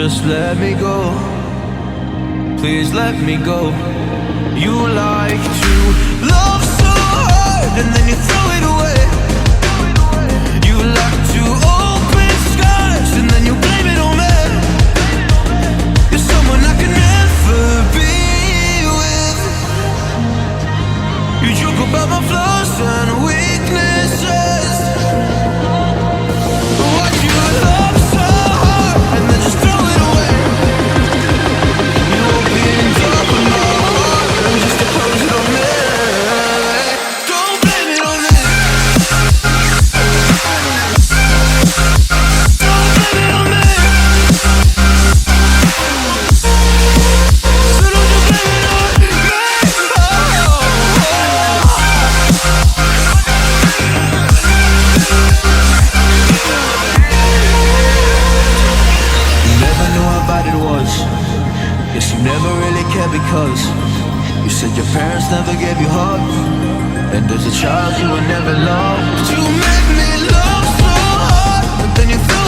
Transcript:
just let me go. Please let me go. You like to love so hard and then you throw it away. You like to open skies and then you blame it on me. You're someone I can never be with. You joke about my flaws and weaknesses. Why'd you love so hard and then just throw it away? You opened up my heart and just to close it on me. Don't blame it on me. Don't blame it on me. So don't you blame it on me. You never knew how bad it was. Guess you never really cared because you said your parents never gave you hugs, and as a child you were never loved. You made me love so hard, but then you fell